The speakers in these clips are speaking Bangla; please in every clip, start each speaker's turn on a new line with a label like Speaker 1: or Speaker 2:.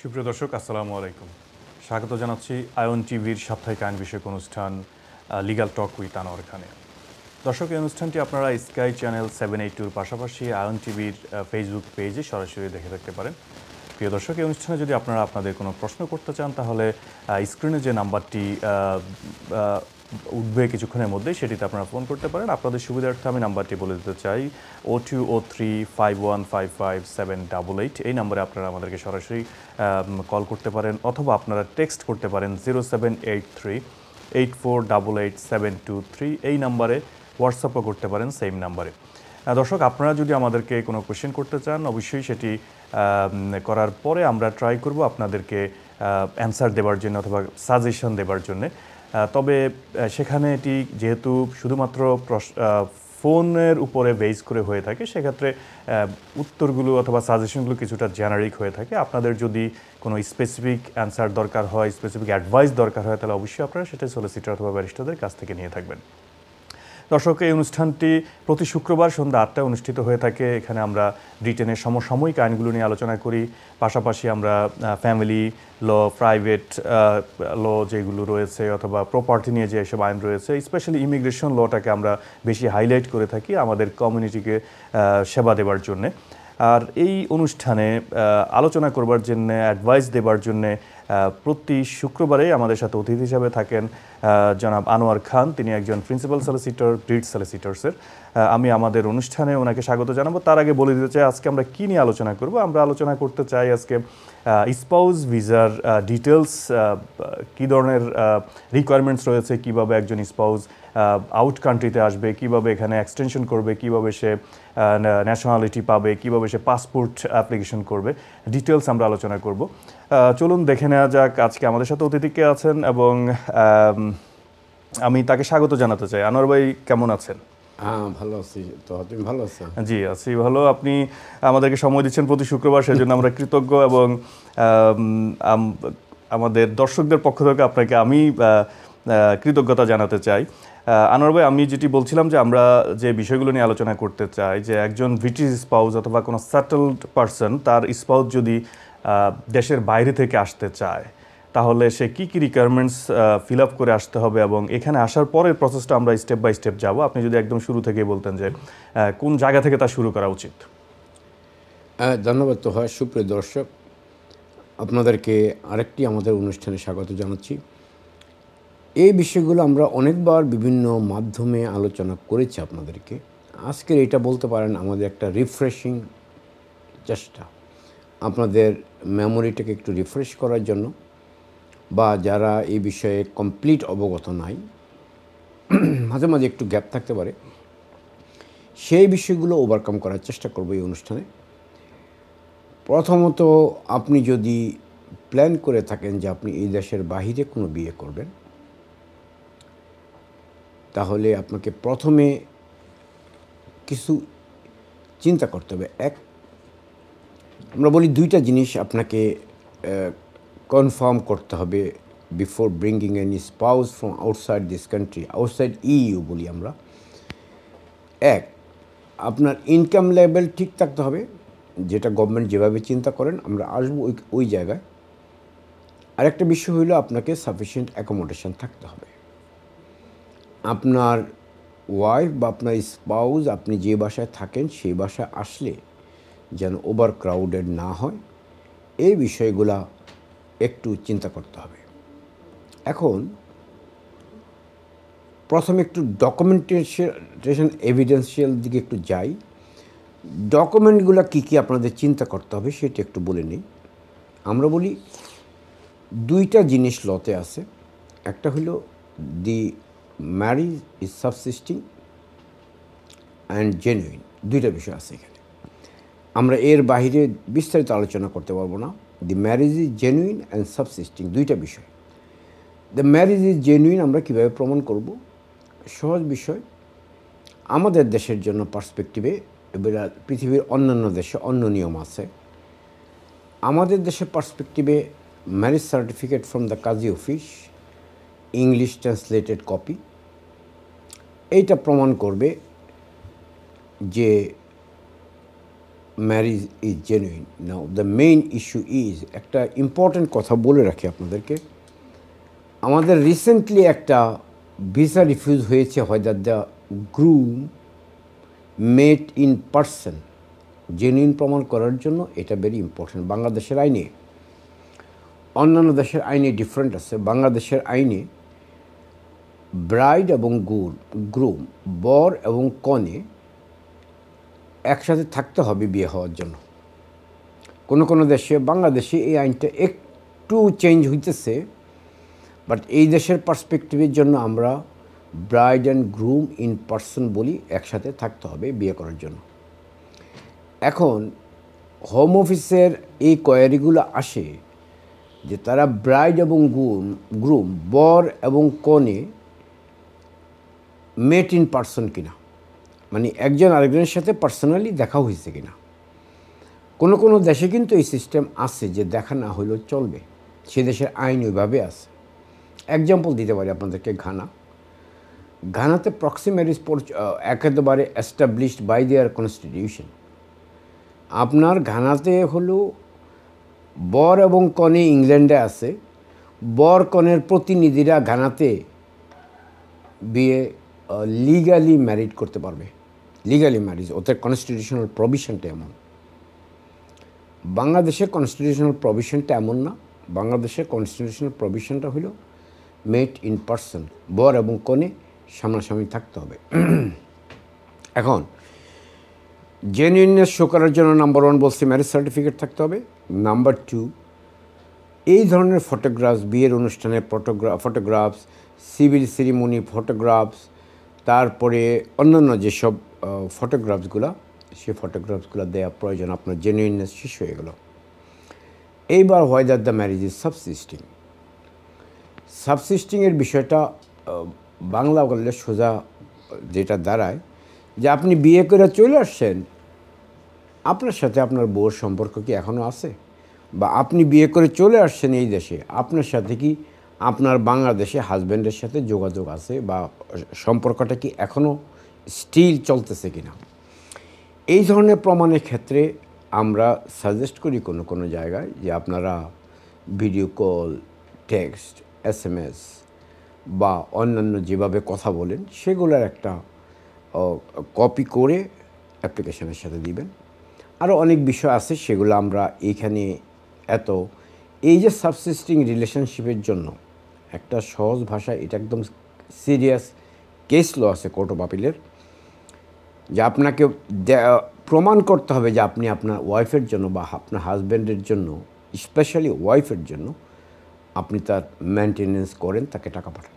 Speaker 1: সুপ্রিয় দর্শক আসসালামু আলাইকুম। স্বাগত জানাচ্ছি আয়ন টিভির সাপ্তাহিক আইন বিষয়ক অনুষ্ঠান লিগ্যাল টক উইথ আনোয়ার খানে। দর্শক, এই অনুষ্ঠানটি আপনারা স্কাই চ্যানেল 782-র পাশাপাশি আয়ন টিভির ফেসবুক পেজে সরাসরি দেখে থাকতে পারেন। প্রিয় দর্শক, এই অনুষ্ঠানে যদি আপনারা আপনাদের কোনো প্রশ্ন করতে চান তাহলে স্ক্রিনে যে নাম্বারটি উঠবে কিছুক্ষণের মধ্যেই সেটিতে আপনারা ফোন করতে পারেন। আপনাদের সুবিধার্থে আমি নাম্বারটি বলে দিতে চাই 02035155-788। এই নাম্বারে আপনারা আমাদেরকে সরাসরি কল করতে পারেন অথবা আপনারা টেক্সট করতে পারেন 0783-8488-723। এই নাম্বারে হোয়াটসঅ্যাপও করতে পারেন সেম নাম্বারে। দর্শক, আপনারা যদি আমাদেরকে কোনো কোয়েশ্চেন করতে চান অবশ্যই সেটি করার পরে আমরা ট্রাই করব আপনাদেরকে অ্যান্সার দেওয়ার জন্য অথবা সাজেশন দেওয়ার জন্য। তবে সেখানে এটি যেহেতু শুধুমাত্র ফোনের উপরে বেস করে হয়ে থাকে, সেক্ষেত্রে উত্তরগুলো অথবা সাজেশনগুলো কিছুটা জেনারিক হয়ে থাকে। আপনাদের যদি কোনো স্পেসিফিক অ্যান্সার দরকার হয়, স্পেসিফিক অ্যাডভাইস দরকার হয়, তাহলে অবশ্যই আপনারা সেটা সলিসিটর অথবা ব্যারিস্টারদের কাছ থেকে নিয়ে থাকবেন। দর্শক, এই অনুষ্ঠানটি প্রতি শুক্রবার সন্ধ্যা 8টায় অনুষ্ঠিত হয়ে থাকে। এখানে আমরা ব্রিটেনের সমসাময়িক আইনগুলো নিয়ে আলোচনা করি, পাশাপাশি আমরা ফ্যামিলি ল, প্রাইভেট ল যেগুলো রয়েছে অথবা প্রপার্টি নিয়ে যে এসব আইন রয়েছে, স্পেশালি ইমিগ্রেশন লটাকে আমরা বেশি হাইলাইট করে থাকি আমাদের কমিউনিটিকে সেবা দেওয়ার জন্যে। আর এই অনুষ্ঠানে আলোচনা করবার জন্যে, অ্যাডভাইস দেবার জন্যে প্রতি শুক্রবারে আমাদের সাথে অতিথি হিসাবে থাকেন জনাব আনোয়ার খান। তিনি একজন প্রিন্সিপাল সলিসিটর গ্রিড সলিসিটরসের। আমি আমাদের অনুষ্ঠানে ওনাকে স্বাগত জানাবো। তার আগে বলে দিতে চাই আজকে আমরা কী নিয়ে আলোচনা করব। আমরা আলোচনা করতে চাই আজকে স্পাউস ভিসার ডিটেলস, কী ধরনের রিকোয়ারমেন্টস রয়েছে, কীভাবে একজন স্পাউস আউট কান্ট্রিতে আসবে, কীভাবে এখানে এক্সটেনশন করবে, কীভাবে সে ন্যাশনালিটি পাবে, কীভাবে সে পাসপোর্ট অ্যাপ্লিকেশন করবে, ডিটেলস আমরা আলোচনা করব। চলুন দেখে নেওয়া যাক আজকে আমাদের সাথে অতিথি কে আছেন এবং আমি তাকে স্বাগত জানাতে চাই। আনোয়ার ভাই, কেমন আছেন?
Speaker 2: হ্যাঁ, ভালো আছি। তো তুমি ভালো আছো?
Speaker 1: জি, আছি ভালো। আপনি আমাদেরকে সময় দিচ্ছেন প্রতি শুক্রবার, সেজন্য আমরা কৃতজ্ঞ এবং আমাদের দর্শকদের পক্ষ থেকে আপনাকে আমি কৃতজ্ঞতা জানাতে চাই। আনোয়ার ভাই, আমি যেটি বলছিলাম যে আমরা যে বিষয়গুলো নিয়ে আলোচনা করতে চাই, যে একজন ব্রিটিশ স্পাউস অথবা কোনো সেটেলড পারসন তার স্পাউস যদি দেশের বাইরে থেকে আসতে চায় তাহলে সে কী কী রিকোয়ারমেন্টস ফিল আপ করে আসতে হবে এবং এখানে আসার পরের প্রসেসটা আমরা স্টেপ বাই স্টেপ যাব। আপনি যদি একদম শুরু থেকেই বলতেন যে কোন জায়গা থেকে তা শুরু করা উচিত।
Speaker 2: ধন্যবাদ। তো হয়, সুপ্রিয় দর্শক, আপনাদেরকে আরেকটি আমাদের অনুষ্ঠানে স্বাগত জানাচ্ছি। এই বিষয়গুলো আমরা অনেকবার বিভিন্ন মাধ্যমে আলোচনা করেছি আপনাদেরকে। আজকের এটা বলতে পারেন আমাদের একটা রিফ্রেশিং চেষ্টা, আপনাদের মেমোরিটাকে একটু রিফ্রেশ করার জন্য, বা যারা এই বিষয়ে কমপ্লিট অবগত নাই, মাঝে মাঝে একটু গ্যাপ থাকতে পারে, সেই বিষয়গুলো ওভারকাম করার চেষ্টা করব এই অনুষ্ঠানে। প্রথমত, আপনি যদি প্ল্যান করে থাকেন যে আপনি এই দেশের বাহিরে কোনো বিয়ে করবেন, তাহলে আপনাকে প্রথমে কিছু চিন্তা করতে হবে। আমরা বলি দুইটা জিনিস আপনাকে কনফার্ম করতে হবে before bringing any spouse from outside this country, outside U বলি আমরা। এক, আপনার ইনকাম লেভেল ঠিক থাকতে হবে, যেটা গভর্নমেন্ট যেভাবে চিন্তা করেন আমরা আসবো ওই জায়গায়। আরেকটা বিষয় হলো আপনাকে সাফিসিয়েন্ট অ্যাকোমোডেশন থাকতে হবে। আপনার ওয়াইফ বা আপনার স্পাউস আপনি যে বাসায় থাকেন সেই বাসায় আসলে যেন ওভার ক্রাউডেড না হয়, এই বিষয়গুলা একটু চিন্তা করতে হবে। এখন প্রথমে একটু ডকুমেন্টেশন এভিডেন্সিয়াল দিকে একটু যাই। ডকুমেন্টগুলো কী কী আপনাদের চিন্তা করতে হবে সেটা একটু বলে নিই। আমরা বলি দুইটা জিনিস লতে আছে। একটা হলো the marriage is subsisting and genuine, দুইটা বিষয় আছে এখানে। আমরা এর বাইরে বিস্তারিত আলোচনা করতে পারবো না। The marriage is genuine and subsisting, দুইটা বিষয়। দ্য ম্যারিজ ইজ জেনুইন আমরা কীভাবে প্রমাণ করব? সহজ বিষয়। আমাদের দেশের জন্য পার্সপেক্টিভে, এবার পৃথিবীর অন্যান্য দেশে অন্য নিয়ম আছে। আমাদের দেশের পার্সপেক্টিভে marriage certificate from the Kazi office, English translated copy, এইটা প্রমাণ করবে যে marriage is genuine. Now the main issue is, একটা ইম্পর্ট্যান্ট কথা বলে রাখি আপনাদেরকে, আমাদের রিসেন্টলি একটা ভিসা রিফিউজ হয়েছে whether the groom met in person, genuine প্রমাণ করার জন্য এটা ভেরি ইম্পর্ট্যান্ট। বাংলাদেশের আইনে, অন্যান্য দেশের আইনে ডিফারেন্ট আছে। বাংলাদেশের আইনে ব্রাইড এবং গ্রুম, বর এবং কনে একসাথে থাকতে হবে বিয়ে হওয়ার জন্য। কোনো কোনো দেশে, বাংলাদেশে এই আইনটা একটু চেঞ্জ হইতেছে, বাট এই দেশের পার্সপেক্টিভের জন্য আমরা bride and groom in person বলি, একসাথে থাকতে হবে বিয়ে করার জন্য। এখন হোম অফিসের এই কোয়ারিগুলো আসে যে তারা ব্রাইড এবং গ্রুম, বর এবং কনে মেট ইন পার্সন কিনা, মানে একজন আরেকজনের সাথে পার্সোনালি দেখা হয়েছে কিনা। কোনো কোনো দেশে কিন্তু এই সিস্টেম আছে যে দেখা না হইলেও চলবে, সে দেশের আইন ওইভাবে আছে। এক্সাম্পল দিতে পারি আপনাদেরকে, ঘানাতে প্রক্সি ম্যারেজ একেবারে এস্টাবলিশড বাই দেয়ার কনস্টিটিউশন। আপনার ঘানাতে হলো বর এবং কনে ইংল্যান্ডে আছে, বর কনের প্রতিনিধিরা ঘানাতে বিয়ে লিগালি ম্যারিড করতে পারবে, লিগালি ম্যারিজ, ওদের কনস্টিটিউশনাল প্রভিশনটা এমন। বাংলাদেশের কনস্টিটিউশনাল প্রভিশনটা এমন না। বাংলাদেশের কনস্টিটিউশনাল প্রভিশনটা হলো মেট ইন পার্সন, বর এবং কনে সামনাসামনি থাকতে হবে। এখন জেনুইননেস শো করার জন্য নাম্বার 1 বলছি ম্যারেজ সার্টিফিকেট থাকতে হবে। নাম্বার 2, এই ধরনের ফটোগ্রাফস, বিয়ের অনুষ্ঠানে ফটোগ্রাফস, সিভিল সেরিমনি ফটোগ্রাফস, তারপরে অন্যান্য যেসব ফটোগ্রাফসগুলো, সেই ফটোগ্রাফসগুলো দেওয়া প্রয়োজন। আপনার জেনুইননেস শেষ হয়ে গেল। এইবার হোয়েদার দ্য ম্যারেজ ইজ সাবসিস্টিংয়ের বিষয়টা বাংলা বললে সোজা যেটা দাঁড়ায় যে আপনি বিয়ে করে চলে আসছেন, আপনার সাথে আপনার বউর সম্পর্ক কি এখনও আছে? বা আপনি বিয়ে করে চলে আসছেন এই দেশে, আপনার সাথে কি আপনার বাংলাদেশে হাজব্যান্ডের সাথে যোগাযোগ আছে, বা সম্পর্কটা কি এখনও স্টিল চলতেছে কিনা। এই ধরনের প্রমাণের ক্ষেত্রে আমরা সাজেস্ট করি কোনো কোনো জায়গায় যে আপনারা ভিডিও কল, টেক্সট, SMS বা অন্যান্য যেভাবে কথা বলেন সেগুলোর একটা কপি করে অ্যাপ্লিকেশনের সাথে দিবেন। আরও অনেক বিষয় আছে, সেগুলো আমরা এইখানে এই যে সাবসিস্টিং রিলেশনশিপের জন্য একটা সহজ ভাষা, এটা একদম সিরিয়াস কেস ল আছে কোর্ট অফ আপিলের, যে আপনাকে প্রমাণ করতে হবে যে আপনি আপনার ওয়াইফের জন্য বা আপনার হাজব্যান্ডের জন্য, স্পেশালি ওয়াইফের জন্য আপনি তার মেনটেনেন্স করেন, তাকে টাকা পাঠান।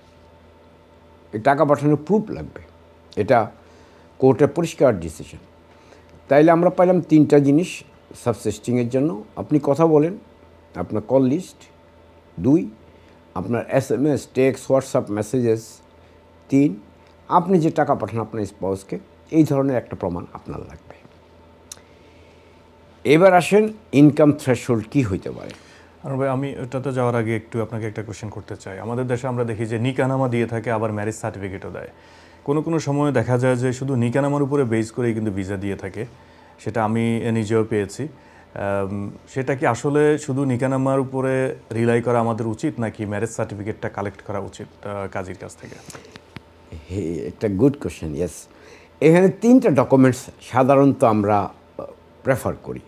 Speaker 2: এই টাকা পাঠানোর প্রুফ লাগবে, এটা কোর্টের পরিষ্কার ডিসিশন। তাইলে আমরা পাইলাম 3টা জিনিস সাবসিস্টিংয়ের জন্য। আপনি কথা বলেন, আপনার কল লিস্ট। 2, আপনার SMS, টেক্সট, হোয়াটসঅ্যাপ মেসেজেস। 3, আপনি যে টাকা পাঠান আপনার স্পাউসকে, এই ধরনের একটা প্রমাণ আপনার লাগবে। এবার আসেন ইনকাম থ্রেশহোল্ড কী হইতে পারে।
Speaker 1: আর ভাই, আমি ওটাতে যাওয়ার আগে একটু আপনাকে একটা কোশ্চেন করতে চাই। আমাদের দেশে আমরা দেখি যে নিকানামা দিয়ে থাকে, আবার ম্যারেজ সার্টিফিকেটও দেয়। কোনো কোনো সময় দেখা যায় যে শুধু নিকানামার উপরে বেস করেই কিন্তু ভিসা দিয়ে থাকে, সেটা আমি নিজেও পেয়েছি। সেটা কি আসলে শুধু নিকানামার উপরে রিলাই করা আমাদের উচিত, নাকি ম্যারেজ সার্টিফিকেটটা কালেক্ট করা উচিত কাজীর কাছ থেকে?
Speaker 2: একটা গুড কোশ্চেন। ইয়েস, এখানে 3টা ডকুমেন্টস সাধারণত আমরা প্রেফার করি।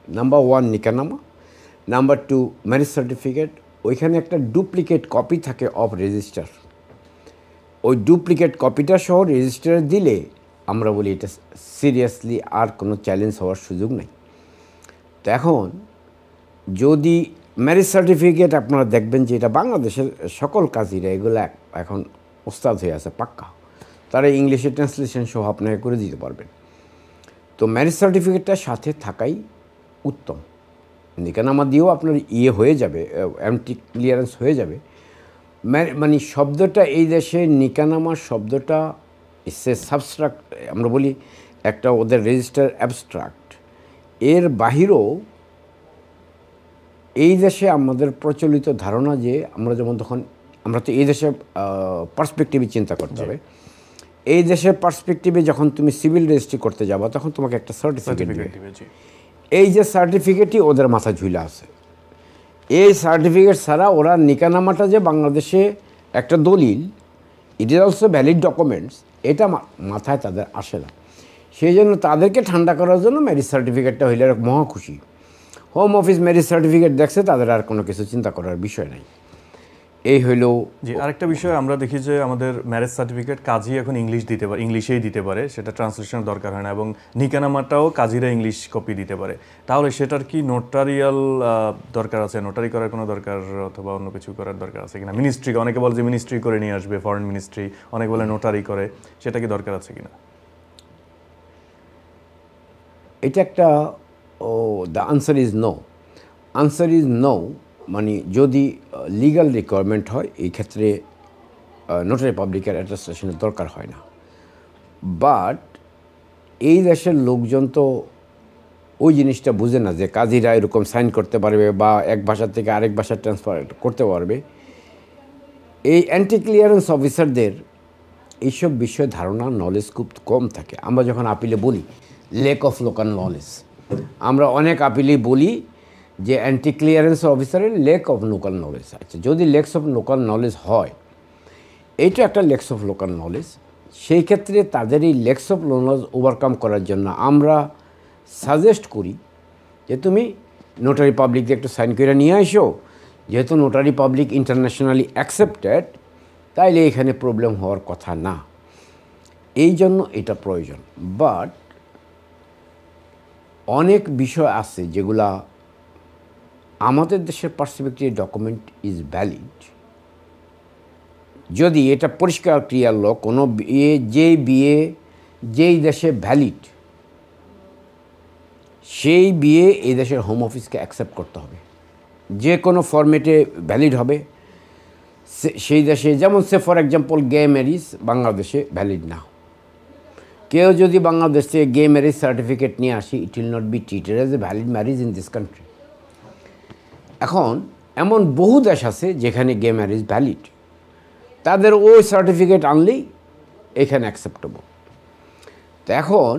Speaker 2: নাম্বার 1 নিকানামা, নাম্বার 2 ম্যারেজ সার্টিফিকেট। ওইখানে একটা ডুপ্লিকেট কপি থাকে অফ রেজিস্টার, ওই ডুপ্লিকেট কপিটা সহ রেজিস্টারে দিলে আমরা বলি এটা সিরিয়াসলি আর কোনো চ্যালেঞ্জ হওয়ার সুযোগ নেই। তো এখন যদি ম্যারেজ সার্টিফিকেট আপনারা দেখবেন যে এটা বাংলাদেশের সকল কাজীরা এগুলো এখন ওস্তাদ হয়ে আছে পাক্কা, তারা ইংলিশে ট্রান্সলেশন সহ আপনাকে করে দিতে পারবেন। তো ম্যারেজ সার্টিফিকেটটা সাথে থাকাই উত্তম। নিকানামা দিয়েও আপনার হয়ে যাবে, এমটি ক্লিয়ারেন্স হয়ে যাবে। মানে শব্দটা এই দেশে নিকানামা শব্দটা সে সাবস্ট্রাক্ট, আমরা বলি একটা ওদের রেজিস্টার অ্যাবস্ট্রাক্ট। এর বাহিরেও এই দেশে আমাদের প্রচলিত ধারণা যে আমরা তো এই দেশে পার্সপেক্টিভে চিন্তা করতে হবে। এই দেশের পার্সপেক্টিভে যখন তুমি সিভিল রেজিস্ট্রি করতে যাবা তখন তোমাকে একটা সার্টিফিকেট দিবে। এই যে সার্টিফিকেটই ওদের মাথায় ঝুলে আছে। এই সার্টিফিকেট ছাড়া ওরা নিকানামাটা যে বাংলাদেশে একটা দলিল, it is also valid documents, এটা মাথায় তাদের আসে না। সেই জন্য তাদেরকে ঠান্ডা করার জন্য ম্যারেজ সার্টিফিকেটটা হইলে মহা খুশি। হোম অফিস ম্যারেজ সার্টিফিকেট দেখছে, তাদের আর কোনো কিছু চিন্তা করার বিষয় নাই। এই হইল
Speaker 1: জি। আরেকটা বিষয় আমরা দেখি যে আমাদের ম্যারেজ সার্টিফিকেট কাজী এখন ইংলিশেই দিতে পারে, সেটা ট্রান্সলেশনের দরকার হয় না, এবং নিকানামাটাও কাজীরা ইংলিশ কপি দিতে পারে। তাহলে সেটার কি নোটারিয়াল দরকার আছে, নোটারি করার কোনো দরকার অথবা অন্য কিছু করার দরকার আছে কিনা? মিনিস্ট্রি, অনেকে বলে যে মিনিস্ট্রি করে নিয়ে আসবে, ফরেন মিনিস্ট্রি, অনেকে বলে নোটারি করে, সেটা কি দরকার আছে কিনা?
Speaker 2: এটা একটা the answer is no. Answer is no, মানে যদি লিগাল রিকোয়ারমেন্ট হয় এই ক্ষেত্রে নোটারি পাবলিকের অ্যাটেস্টেশনের দরকার হয় না। বাট এই দেশের লোকজন তো ওই জিনিসটা বুঝে না যে কাজীরা এরকম সাইন করতে পারবে বা এক ভাষা থেকে আরেক ভাষা ট্রান্সফার করতে পারবে। এই অ্যান্টি ক্লিয়ারেন্স অফিসারদের এইসব বিষয়ে ধারণা, নলেজ খুব কম থাকে। আমরা যখন আপিলে বলি লেক অফ লোকাল নলেজ, আমরা অনেক আপিলেই বলি যে অ্যান্টি ক্লিয়ারেন্স অফিসারের লেক অফ লোকাল নলেজ। আচ্ছা, যদি লেকস অফ লোকাল নলেজ হয়, এইটা একটা লেকস অফ লোকাল নলেজ, সেই ক্ষেত্রে তাদের এই লেকস অফ নলেজ ওভারকাম করার জন্য আমরা সাজেস্ট করি যে তুমি নোটারি পাবলিক দিয়ে একটু সাইন করে নিয়ে আসো। যেহেতু নোটারি পাবলিক ইন্টারন্যাশনালি অ্যাকসেপ্টেড, তাইলে এখানে প্রবলেম হওয়ার কথা না। এই জন্য এটা প্রয়োজন। বাট অনেক বিষয় আছে যেগুলা আমাদের দেশের পার্সপেক্টিভ ডকুমেন্ট ইজ ভ্যালিড। যদি এটা পরিষ্কার ক্লিয়ার ল, কোনো বিয়ে যেই দেশে ভ্যালিড, সেই বিয়ে এই দেশের হোম অফিসকে অ্যাকসেপ্ট করতে হবে। যে কোনো ফরম্যাটে ভ্যালিড হবে সেই দেশে। যেমন সে ফর এক্সাম্পল গে ম্যারিজ বাংলাদেশে ভ্যালিড না। কেউ যদি বাংলাদেশ থেকে গে ম্যারিজ সার্টিফিকেট নিয়ে আসি, it will not be treated as a valid marriage in this country. এখন এমন বহু দেশ আছে যেখানে গে ম্যারিজ ভ্যালিড, তাদের ওই সার্টিফিকেট আনলেই এখানে অ্যাকসেপ্টেবল। তো এখন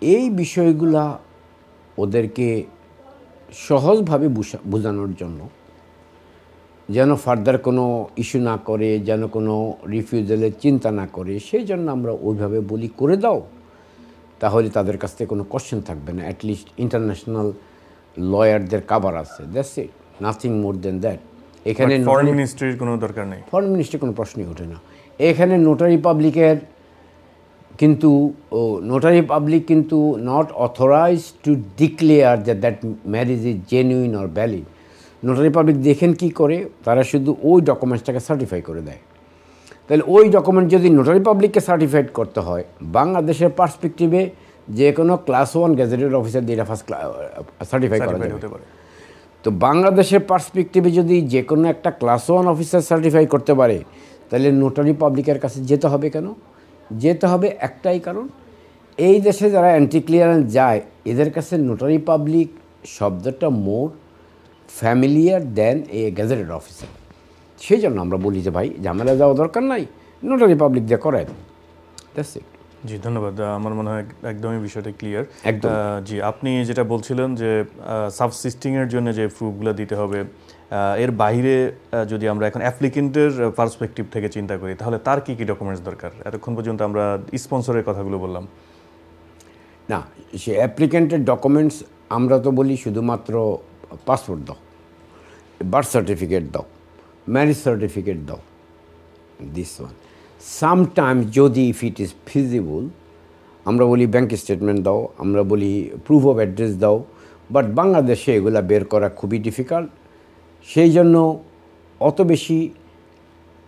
Speaker 2: এই বিষয়গুলা ওদেরকে সহজভাবে বোঝানোর জন্য, যেন ফার্দার কোনো ইস্যু না করে, যেন কোনো রিফিউজালের চিন্তা না করে, সেই জন্য আমরা ওইভাবে বলি করে দাও, তাহলে তাদের কাছ থেকে কোনো কোশ্চেন থাকবে না। অ্যাটলিস্ট ইন্টারন্যাশনাল লয়ারদের কাভার আছে, that's it, nothing more than that. এখানে
Speaker 1: ফরেন মিনিস্ট্রির কোনো দরকার নেই,
Speaker 2: ফরেন মিনিস্ট্রির কোনো প্রশ্নই ওঠে না। এখানে নোটারি পাবলিকের কিন্তু নোটারি পাবলিক কিন্তু not authorise to declare that marriage is genuine or valid. Notary public দেখেন কি করে, তারা শুধু ওই ডকুমেন্টসটাকে সার্টিফাই করে দেয়। তাহলে ওই ডকুমেন্ট যদি নোটারি পাবলিককে সার্টিফাইড করতে হয়, বাংলাদেশের পার্সপেক্টিভে যে কোনো ক্লাস 1 গ্যাজেটেড অফিসার দিয়ে এটা ফার্স্ট সার্টিফাই করা যাবে। তো বাংলাদেশের পার্সপেক্টিভে যদি যে কোনো একটা ক্লাস 1 অফিসার সার্টিফাই করতে পারে, তাহলে নোটারি পাবলিকের কাছে যেতে হবে কেন? যেতে হবে একটাই কারণ, এই দেশে যারা অ্যান্টি ক্লিয়ারেন্স যায়, এদের কাছে নোটারি পাবলিক শব্দটা মোর ফ্যামিলিয়ার দেন এ গ্যাজেটেড অফিসার। সেই জন্য আমরা বলি যে ভাই ঝামেলা যাওয়া দরকার নাই, নোটারি পাবলিক দিয়ে করায়। That's it.
Speaker 1: জি, ধন্যবাদ। আমার মনে হয় একদমই বিষয়টা ক্লিয়ার।
Speaker 2: একদম।
Speaker 1: জি, আপনি যেটা বলছিলেন যে সাবসিস্টিংয়ের জন্য যে প্রুফগুলো দিতে হবে, এর বাইরে যদি আমরা এখন অ্যাপ্লিকেন্টের পার্সপেক্টিভ থেকে চিন্তা করি, তাহলে তার কী কী ডকুমেন্টস দরকার? এতক্ষণ পর্যন্ত আমরা স্পন্সরের কথাগুলো বললাম।
Speaker 2: না, সে অ্যাপ্লিকেন্টের ডকুমেন্টস আমরা তো বলি শুধুমাত্র পাসপোর্ট দাও, বার্থ সার্টিফিকেট দাও, ম্যারেজ সার্টিফিকেট দাও, দিস ওয়ান। সামটাইমস যদি ইফ ইট ইজ ফিজিবল, আমরা বলি ব্যাঙ্ক স্টেটমেন্ট দাও, আমরা বলি প্রুফ অফ অ্যাড্রেস দাও। বাট বাংলাদেশে এগুলা বের করা খুবই ডিফিকাল্ট। সেই জন্য অত বেশি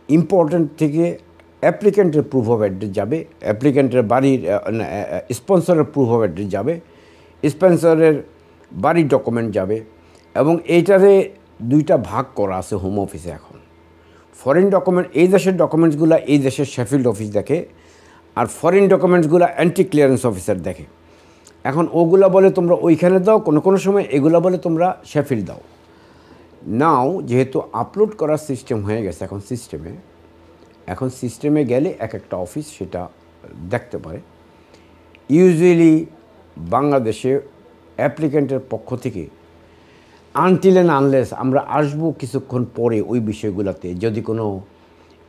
Speaker 2: ইম্পর্ট্যান্ট থেকে অ্যাপ্লিকেন্টের প্রুফ অফ অ্যাড্রেস যাবে, অ্যাপ্লিকেন্টের বাড়ির স্পন্সরের প্রুফ অফ অ্যাড্রেস যাবে, স্পন্সরের বাড়ির ডকুমেন্ট যাবে। এবং এইটারে দুইটা ভাগ করা আছে হোম অফিসে এখন। ফরেন ডকুমেন্ট, এই দেশের ডকুমেন্টসগুলো এই দেশের শেফিল্ড অফিস দেখে, আর ফরেন ডকুমেন্টসগুলো অ্যান্টি ক্লিয়ারেন্স অফিসার দেখে। এখন ওগুলা বলে তোমরা ওইখানে দাও, কোনো সময় এগুলা বলে তোমরা শেফিল্ড দাও। নাও যেহেতু আপলোড করার সিস্টেম হয়ে গেছে এখন সিস্টেমে গেলে এক একটা অফিস সেটা দেখতে পারে। ইউজুয়ালি বাংলাদেশে অ্যাপ্লিক্যান্টের পক্ষ থেকে আনটিল অ্যান্ড আনলেস আমরা আসবো কিছুক্ষণ পরে ওই বিষয়গুলোতে, যদি কোনো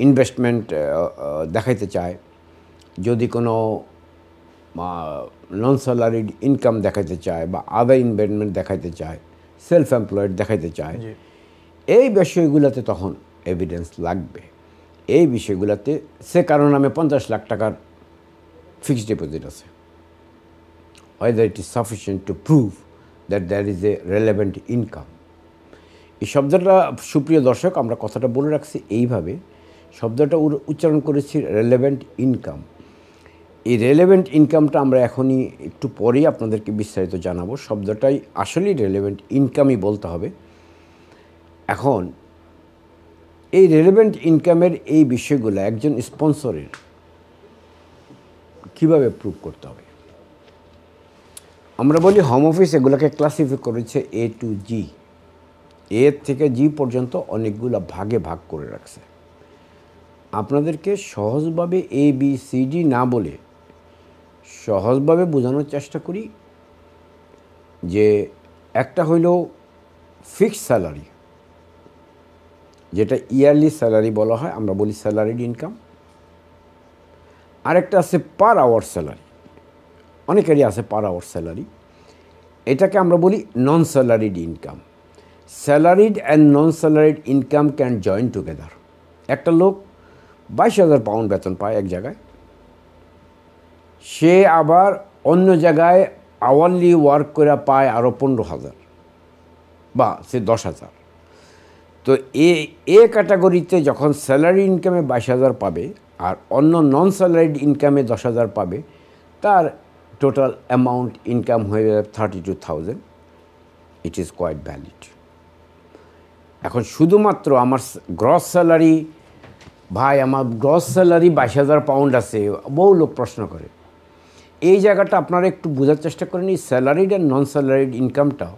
Speaker 2: ইনভেস্টমেন্ট দেখাইতে চায়, যদি কোনো নন স্যালারিড ইনকাম দেখাইতে চায় বা আদার ইনভেস্টমেন্ট দেখাইতে চায়, সেলফ এমপ্লয়েড দেখাইতে চায়, এই বিষয়গুলোতে তখন এভিডেন্স লাগবে। এই বিষয়গুলোতে সে কারণ নামে 50 লাখ টাকার ফিক্সড ডিপোজিট আছে, whether it is sufficient to prove that there is a relevant income। এই শব্দটা সুপ্রিয় দর্শক আমরা কথাটা বলে রাখছি এইভাবে, শব্দটা উচ্চারণ করেছি রেলেভেন্ট ইনকাম। এই রেলেভেন্ট ইনকামটা আমরা এখনই একটু পরেই আপনাদেরকে বিস্তারিত জানাবো। শব্দটাই আসলেই রেলেভেন্ট ইনকামই বলতে হবে। এখন এই রেলেভেন্ট ইনকামের এই বিষয়গুলো একজন স্পন্সরের কীভাবে প্রুভ করতে হবে? আমরা বলি হোম অফিস এগুলোকে ক্লাসিফাই করেছে A to G, A থেকে G পর্যন্ত অনেকগুলো ভাগে ভাগ করে রাখছে। আপনাদেরকে সহজভাবে ABCD না বলে সহজভাবে বোঝানোর চেষ্টা করি যে একটা হইল ফিক্সড স্যালারি, যেটা ইয়ারলি স্যালারি বলা হয়, আমরা বলি স্যালারিড ইনকাম। আরেকটা আছে পার আওয়ার স্যালারি, অনেকেরই আছে পার আওয়ার স্যালারি, এটাকে আমরা বলি non salaried income. Salaried and non salaried income can join together. একটা লোক 22,000 পাউন্ড বেতন পায় এক জায়গায়, সে আবার অন্য জায়গায় আওয়ারলি ওয়ার্ক করে পায় আরও 15,000 বা সে 10,000। তো এ ক্যাটাগরিতে যখন স্যালারি ইনকামে 22,000 পাবে আর অন্য নন স্যালারিড ইনকামে 10,000 পাবে, তার টোটাল অ্যামাউন্ট ইনকাম হয়ে যাবে 32,000। It is quite valid. এখন শুধুমাত্র আমার গ্রস স্যালারি, ভাই আমার গ্রস স্যালারি 22,000 পাউন্ড আছে, বহু লোক প্রশ্ন করে। এই জায়গাটা আপনারা একটু বোঝার চেষ্টা করেন, এই স্যালারিড আর নন স্যালারিড ইনকামটাও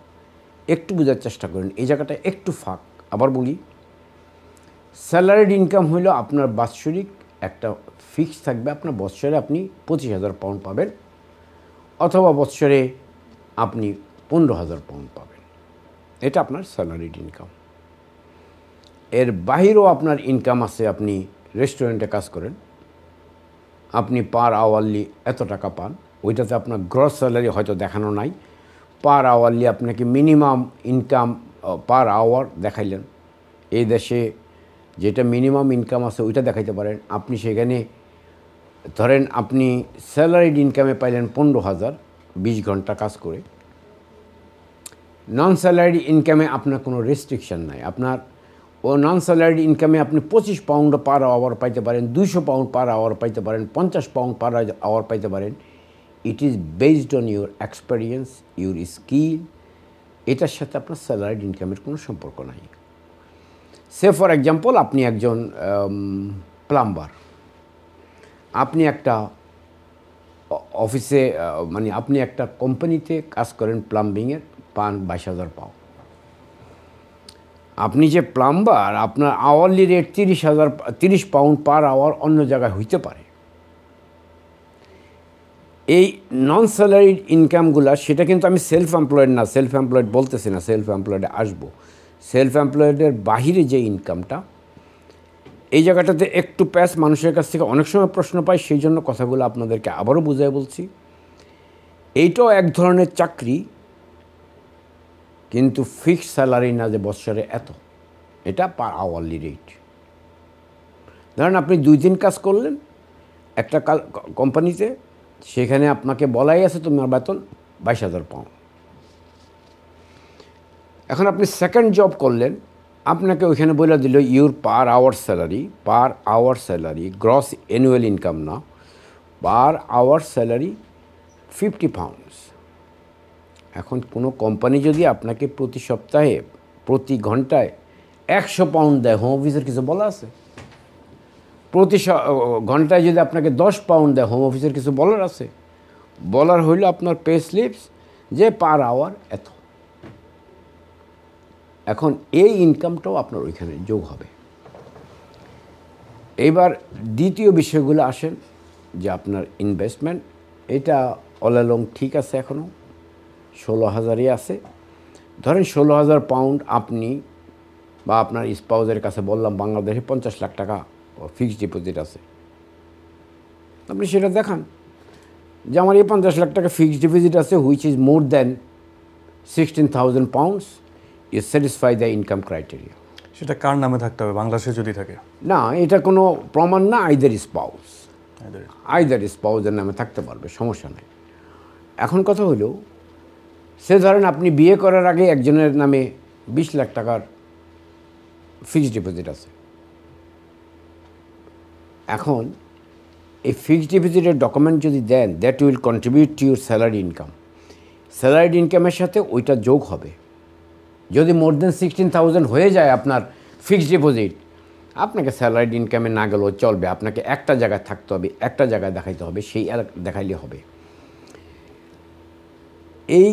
Speaker 2: একটু বোঝার চেষ্টা করেন, এই জায়গাটা একটু ফাঁক। আবার বলি, স্যালারিড ইনকাম হইল আপনার বাৎসরিক একটা ফিক্স থাকবে, আপনার বৎসরে আপনি 25,000 পাউন্ড পাবেন অথবা বৎসরে আপনি 15,000 পাউন্ড পাবেন, এটা আপনার স্যালারিড ইনকাম। এর বাহিরেও আপনার ইনকাম আছে, আপনি রেস্টুরেন্টে কাজ করেন, আপনি পার আওয়ারলি এত টাকা পান, ওইটাতে আপনার গ্রস স্যালারি হয়তো দেখানো নাই, পার আওয়ারলি আপনাকে মিনিমাম ইনকাম পার আওয়ার দেখাইলেন। এই দেশে যেটা মিনিমাম ইনকাম আছে ওইটা দেখাইতে পারেন। আপনি সেখানে ধরেন আপনি স্যালারিড ইনকামে পাইলেন 15,000 20 ঘন্টা কাজ করে। নন স্যালারিড ইনকামে আপনার কোনো রেস্ট্রিকশান নাই, আপনার ও নন স্যালারিড ইনকামে আপনি 25 পাউন্ড পার আওয়ার পাইতে পারেন, 200 পাউন্ড পার আওয়ার পাইতে পারেন, 50 পাউন্ড পার আওয়ার পাইতে পারেন। It is based on your experience, your skill. এটার সাথে আপনার স্যালারিড ইনকামের কোনো সম্পর্ক নাই। সে ফর এক্সাম্পল, আপনি একজন প্লাম্বার, আপনি একটা অফিসে মানে আপনি একটা কোম্পানিতে কাজ করেন প্লাম্বিংয়ের, পান 22,000 পাউন্ড। আপনি যে প্লাম্বার, আপনার hourly rate 30 pound per hour অন্য জায়গায় হইতে পারে। এই নন স্যালারিড ইনকামগুলা, সেটা কিন্তু আমি সেলফ এমপ্লয়েড না, সেলফ এমপ্লয়েড বলতেছি না, সেলফ এমপ্লয়েডে আসবো। সেলফ এমপ্লয়েডের বাহিরে যে ইনকামটা, এই জায়গাটাতে একটু প্যাস মানুষের কাছ থেকে অনেক সময় প্রশ্ন পাই, সেই জন্য কথাগুলো আপনাদেরকে আবারও বুঝাই বলছি। এইটাও এক ধরনের চাকরি, কিন্তু ফিক্সড স্যালারি না যে বৎসরে এত, এটা পার আওয়ারলি রেট। ধরেন আপনি 2 দিন কাজ করলেন একটা কোম্পানিতে, সেখানে আপনাকে বলাই আছে তোমার বেতন 22,000 পাউন্ড। এখন আপনি সেকেন্ড জব করলেন, আপনাকে ওইখানে বলে দিল your per hour salary gross annual income না, পার আওয়ার স্যালারি 50 পাউন্ডস। এখন কোনো কোম্পানি যদি আপনাকে প্রতি সপ্তাহে প্রতি ঘন্টায় 100 পাউন্ড দেয়, হোম অফিসের কিছু বলা আছে? প্রতি ঘন্টায় যদি আপনাকে 10 পাউন্ড দেয়, হোম অফিসের কিছু বলার আছে? বলার হইল আপনার পে স্লিপস যে পার আওয়ার এত। এখন এই ইনকামটাও আপনার ওইখানে যোগ হবে। এইবার দ্বিতীয় বিষয়গুলো আসেন যে আপনার ইনভেস্টমেন্ট, এটা অল অ্যালং ঠিক আছে এখনও, 16,000-ই আছে। ধরেন 16,000 পাউন্ড আপনি বা আপনার স্পাউসের কাছে বললাম বাংলাদেশে 50 লাখ টাকা ফিক্সড ডিপোজিট আছে, আপনি সেটা দেখান যে আমার এই 50 লাখ টাকা ফিক্সড ডিপোজিট আছে, which is more than 16,000 pounds, you satisfy the income criteria.
Speaker 1: সেটা কার নামে থাকতে হবে, বাংলাদেশে যদি থাকে?
Speaker 2: না, এটা কোনো প্রমাণ না, আইদার স্পাউসের নামে থাকতে পারবে, সমস্যা নেই। এখন কথা হলো, সে ধরেন আপনি বিয়ে করার আগে একজনের নামে 20 লাখ টাকার ফিক্সড ডিপোজিট আছে। এখন এই ফিক্সড ডিপোজিটের ডকুমেন্ট যদি দেন, that will contribute to your salary income. Salaried ইনকামের সাথে ওইটা যোগ হবে। যদি মোর দেন 16,000 হয়ে যায় আপনার ফিক্সড ডিপোজিট, আপনাকে স্যালারিড ইনকামে না গেলেও চলবে, আপনাকে একটা জায়গায় থাকতে হবে, একটা জায়গায় দেখাইতে হবে, সেই দেখাইলে হবে। এই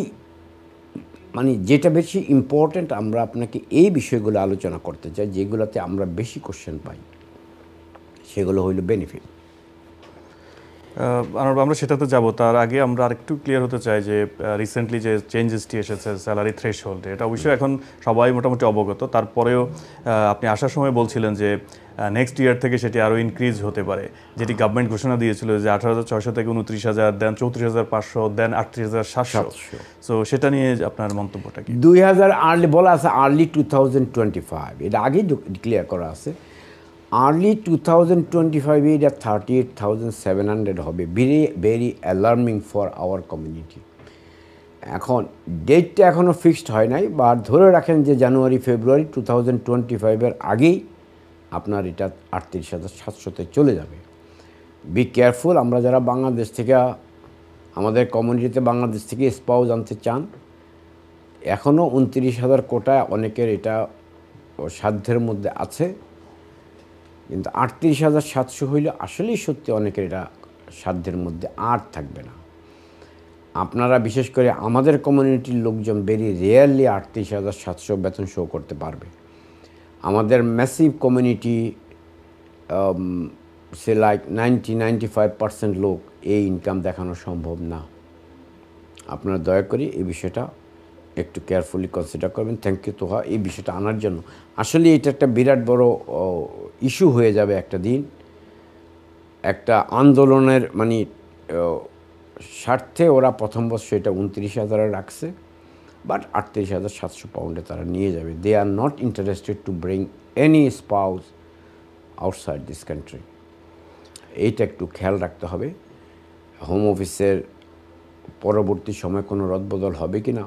Speaker 2: মানে যেটা বেশি ইম্পর্ট্যান্ট, আমরা আপনাকে এই বিষয়গুলো আলোচনা করতে চাই যেগুলোতে আমরা বেশি কোশ্চেন পাই, সেগুলো হইল বেনিফিট।
Speaker 1: আমরা সেটাতে যাব, তার আগে আমরা আরেকটু ক্লিয়ার হতে চাই যে রিসেন্টলি যে চেঞ্জেসটি এসেছে স্যালারি থ্রেশহোল্ডে, এটা অবশ্যই এখন সবাই মোটামুটি অবগত। তারপরেও আপনি আসার সময় বলছিলেন যে নেক্সট ইয়ার থেকে সেটি আরও ইনক্রিজ হতে পারে, যেটি গভর্নমেন্ট ঘোষণা দিয়েছিল যে 18,600 থেকে 29,000, দেন 34,500, দেন 38,700। সো সেটা নিয়ে আপনার মন্তব্যটা কি?
Speaker 2: 2000 আর্লি বলা আছে, আর্লি 2025, এটা আগেই ডিক্লেয়ার করা আছে। আর্লি 2025 এটা 38,700 হবে। Very alarming for our community. এখন ডেটটা এখনও ফিক্সড হয় নাই, বা ধরে রাখেন যে জানুয়ারি ফেব্রুয়ারি 2025-এর আগেই আপনার এটা 38,700-তে চলে যাবে। Be careful. আমরা যারা বাংলাদেশ থেকে, আমাদের কমিউনিটিতে বাংলাদেশ থেকে স্পাউস আনতে চান, এখনও 29,000 কোটায় অনেকের এটা সাধ্যের মধ্যে আছে, কিন্তু 38,700 হইলে আসলেই সত্যি অনেকের এটা সাধ্যের মধ্যে আর থাকবে না। আপনারা বিশেষ করে আমাদের কমিউনিটির লোকজন ভেরি রেয়ারলি 38,700 বেতন শো করতে পারবে। আমাদের ম্যাসিভ কমিউনিটি, সে লাইক 90-95% লোক এই ইনকাম দেখানো সম্ভব না। আপনারা দয়া করে এই বিষয়টা একটু কেয়ারফুলি কনসিডার করবেন। থ্যাংক ইউ তোহা এই বিষয়টা আনার জন্য। আসলে এটা একটা বিরাট বড় ইস্যু হয়ে যাবে একটা দিন, একটা আন্দোলনের মানে স্বার্থে ওরা প্রথম বছর এটা 29,000 রাখছে, বাট 38,700 পাউন্ডে তারা নিয়ে যাবে। They are not interested to bring any spouse outside this country. এইটা একটু খেয়াল রাখতে হবে। হোম অফিসের পরবর্তী সময় কোনো রদবদল হবে কি না,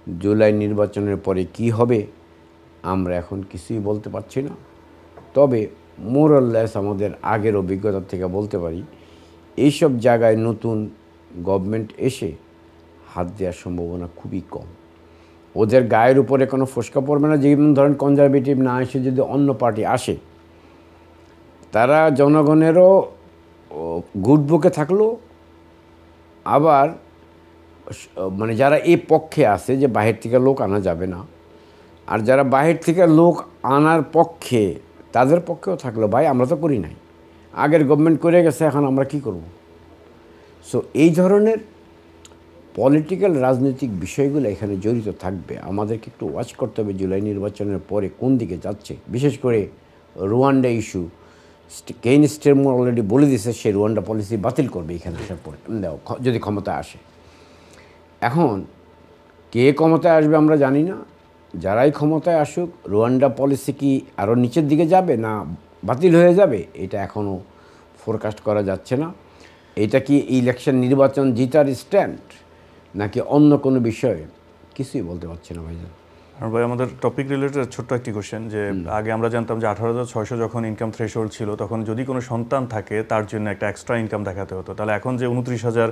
Speaker 2: জুলাই নির্বাচনের পরে কি হবে, আমরা এখন কিছুই বলতে পারছি না। তবে মোরলেস আমাদের আগের অভিজ্ঞতা থেকে বলতে পারি, এইসব জায়গায় নতুন গভর্নমেন্ট এসে হাত দেওয়ার সম্ভাবনা খুবই কম। ওদের গায়ের উপরে কোনো ফসকা পড়বে না। যেমন ধরেন কনজারভেটিভ না এসে যদি অন্য পার্টি আসে, তারা জনগণেরও গুড বুকে থাকলো, আবার মানে যারা এই পক্ষে আছে যে বাহির থেকে লোক আনা যাবে না, আর যারা বাহির থেকে লোক আনার পক্ষে, তাদের পক্ষেও থাকলো, ভাই আমরা তো করি নাই, আগের গভর্নমেন্ট করে গেছে, এখন আমরা কি করব। সো এই ধরনের পলিটিক্যাল রাজনৈতিক বিষয়গুলো এখানে জড়িত থাকবে। আমাদেরকে একটু ওয়াচ করতে হবে জুলাই নির্বাচনের পরে কোন দিকে যাচ্ছে। বিশেষ করে রুয়ান্ডা ইস্যু, কেইন স্টেরমার অলরেডি বলে দিয়েছে সে রুয়ান্ডা পলিসি বাতিল করবে এখানে যদি ক্ষমতায় আসে। এখন কে ক্ষমতায় আসবে আমরা জানি না। যারাই ক্ষমতায় আসুক, রুয়ান্ডা পলিসি কি আরও নিচের দিকে যাবে না বাতিল হয়ে যাবে, এটা এখনও ফোরকাস্ট করা যাচ্ছে না। এটা কি ইলেকশন নির্বাচন জিতার স্ট্যান্ড নাকি অন্য কোনো বিষয়, কিছুই বলতে পারছি না ভাইজান।
Speaker 1: আর ভাই আমাদের টপিক রিলেটেড ছোট্ট একটি কোশ্চেন, যে আগে আমরা জানতাম যে 18,600 যখন ইনকাম থ্রেশহোল্ড ছিল, তখন যদি কোনো সন্তান থাকে তার জন্য একটা এক্সট্রা ইনকাম দেখাতে হতো। তাহলে এখন যে 29,000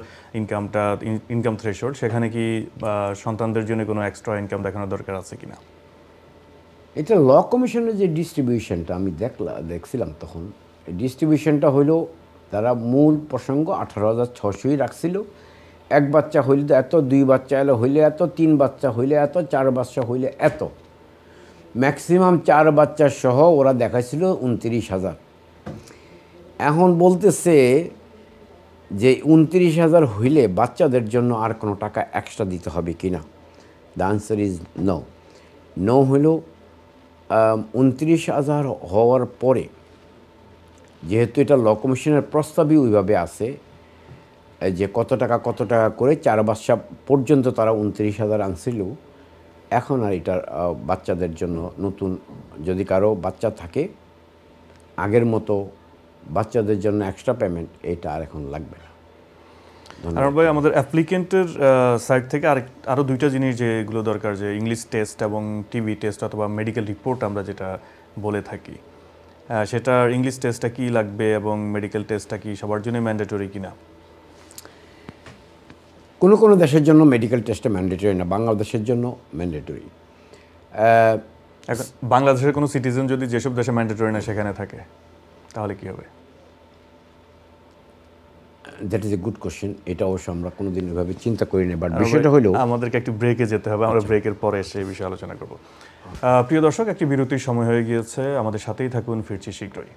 Speaker 1: ইনকাম থ্রেশহোল্ড, সেখানে কি সন্তানদের জন্য কোনো এক্সট্রা ইনকাম দেখানোর দরকার আছে কিনা?
Speaker 2: এটা ল কমিশনের যে ডিস্ট্রিবিউশনটা আমি দেখছিলাম, তখন এই ডিস্ট্রিবিউশনটা হইল, তারা মূল প্রসঙ্গ 18,600-ই রাখছিল। এক বাচ্চা হইলে এত, দুই বাচ্চা এলে হইলে এত, তিন বাচ্চা হইলে এত, চার বাচ্চা হইলে এত, ম্যাক্সিমাম 4 বাচ্চা সহ ওরা দেখাইছিল 29,000। এখন বলতেছে যে 29,000 হইলে বাচ্চাদের জন্য আর কোনো টাকা এক্সট্রা দিতে হবে কি না? The answer is no. No হলো 29,000 হওয়ার পরে, যেহেতু এটা ল কমিশনের প্রস্তাবই ওইভাবে আছে যে কত টাকা করে 4 বাচ্চা পর্যন্ত তারা 29,000 আনছিল। এখন আর এটা বাচ্চাদের জন্য নতুন, যদি কারো বাচ্চা থাকে, আগের মতো বাচ্চাদের জন্য এক্সট্রা পেমেন্ট এটা আর এখন লাগবে না।
Speaker 1: আর ভাই আমাদের অ্যাপ্লিকেন্টের সাইড থেকে আরও দুইটা জিনিস যেগুলো দরকার, যে ইংলিশ টেস্ট এবং টিবি টেস্ট অথবা মেডিকেল রিপোর্ট আমরা যেটা বলে থাকি, সেটা ইংলিশ টেস্টটা কি লাগবে এবং মেডিকেল টেস্টটা কি সবার জন্য ম্যান্ডেটরি কিনা?
Speaker 2: কোনো দেশের জন্য মেডিকেল টেস্টে ম্যান্ডেটরি না, বাংলাদেশের জন্য ম্যান্ডেটরি।
Speaker 1: এখন বাংলাদেশের কোনো সিটিজেন যদি যেসব দেশে ম্যান্ডেটরি না সেখানে থাকে, তাহলে কি হবে?
Speaker 2: That is a good question. এটা অবশ্য আমরা কোনোদিন এভাবে চিন্তা করি না, বাট বিষয়টা হলো
Speaker 1: আমাদেরকে একটু ব্রেকে যেতে হবে, আমরা ব্রেকের পরে এসে এই বিষয়ে আলোচনা করব। প্রিয় দর্শক, একটি বিরতির সময় হয়ে গিয়েছে, আমাদের সাথেই থাকুন, ফিরছি শীঘ্রই।